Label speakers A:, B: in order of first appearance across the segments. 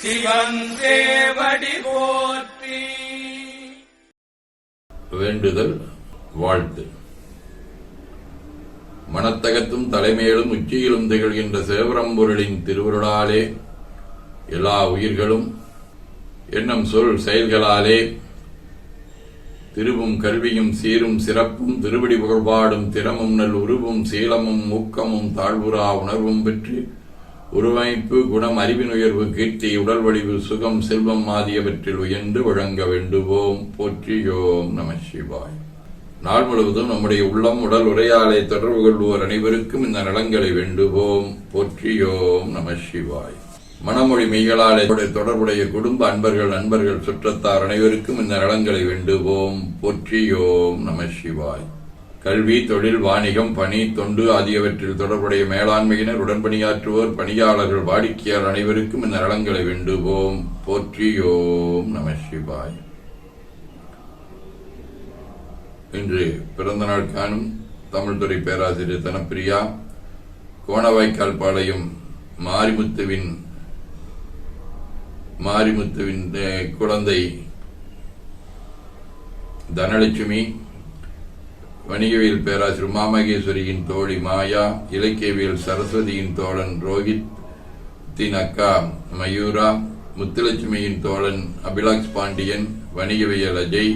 A: சிவன் சேவடி போற்றி.
B: வேண்டுதல் வாழ்த்து. மனத்தகத்தும் தலைமையிலும் உச்சியிலும் திகழ்கின்ற சிவபரம்பொருளின் திருவருளாலே எல்லா உயிர்களும் எண்ணம் சொல் செயல்களாலே திருவும் கல்வியும் சீரும் சிறப்பும் திருவடி புகழ்பாடும் திறமும் நல் உருவும் சீலமும் ஊக்கமும் தாழ்வுறா உணர்வும் பெற்று உருவமைப்பு குணம் அறிவின் உயர்வு கீர்த்தி உடல் வடிவு சுகம் செல்வம் ஆகியவற்றில் உயர்ந்து வழங்க வேண்டுவோம். போற்றியோம் நம சிவாய். நாள் முழுவதும் நம்முடைய உள்ளம் உடல் உரையாலை தொடர்பு கொள்வோர் அனைவருக்கும் இந்த நலங்களை வேண்டுவோம். போற்றியோம் நம சிவாய். மனமொழி மெய்களாலே தொடர்புடைய குடும்ப அன்பர்கள் நண்பர்கள் சுற்றத்தார் அனைவருக்கும் இந்த நலங்களை வேண்டுவோம். போற்றியோம் நம சிவாய். கல்வி தொழில் வாணிகம் பணி தொண்டு ஆகியவற்றில் தொடர்புடைய மேலாண்மையினர் உடன்பணியாற்றுவோர் பணியாளர்கள் வாடிக்கையாளர் அனைவருக்கும் இந்த நலங்களை வேண்டுவோம். போற்றியோம் நம சிவாய். இன்று பிறந்த நாள் காணும் தமிழ்துறை பேராசிரியர் தனப்பிரியா, கோணவாய்க்கால் பாளையம் மாரிமுத்துவின் குழந்தை தனலட்சுமி, வணிகவியல் பேராசிரியர் மாமகேஸ்வரியின் தோழி மாயா, இலக்கியவியல் சரஸ்வதியின் தோழன் ரோஹித்தின் அக்கா மயூரா, முத்துலட்சுமியின் தோழன் அபிலாஷ் பாண்டியன், வணிகவியல் அஜய்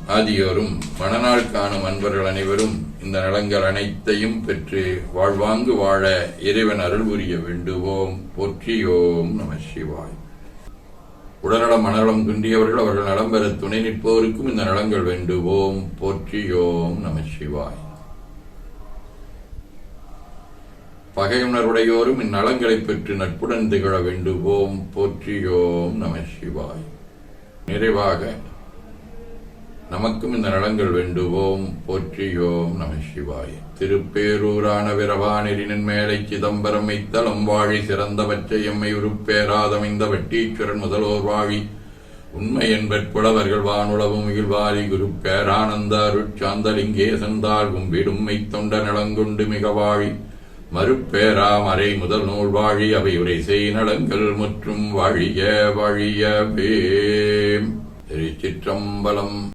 B: ஆகியோரும் மணநாள் காணும் அன்பர்கள் அனைவரும் இந்த நலங்கள் அனைத்தையும் பெற்று வாழ்வாங்கு வாழ இறைவன் அருள் புரிய வேண்டுவோம். போற்றியோம் நம சிவாய். உடல்நலம் மனநலம் குன்றியவர்கள் அவர்கள் நலம் பெற துணை நிற்போருக்கும் இந்த நலங்கள் வேண்டுவோம். போற்றியோம் நம சிவாய். பகையுணர்வுடையோரும் இந்நலங்களை பெற்று நட்புடன் திகழ வேண்டுவோம். போற்றியோம் நம சிவாய். நிறைவாக நமக்கும் இந்த நலங்கள் வேண்டுவோம். போற்றியோம் நம சிவாய. திருப்பேரூரான விரவானெறினின் மேலை சிதம்பரம் மைத்தலம் வாழி சிறந்தவற்றை எம்மை உருப்பேராதமைந்த வட்டீஸ்வரன் முதல்வோர் வாழி உண்மை என்பற் புலவர்கள் வானுளவும் உயிர்வாரி குரு பேரானந்த அருட்சாந்தலிங்கேசன் தாழ்வும் விடும்மை தொண்ட நலங்கொண்டு மிக வாழி மறுப்பேரா மறை முதல் நூல் வாழி அவை உரை செய் நலங்கள் முற்றும் வாழிய வாழியவே. திருச்சிற்றம்பலம்.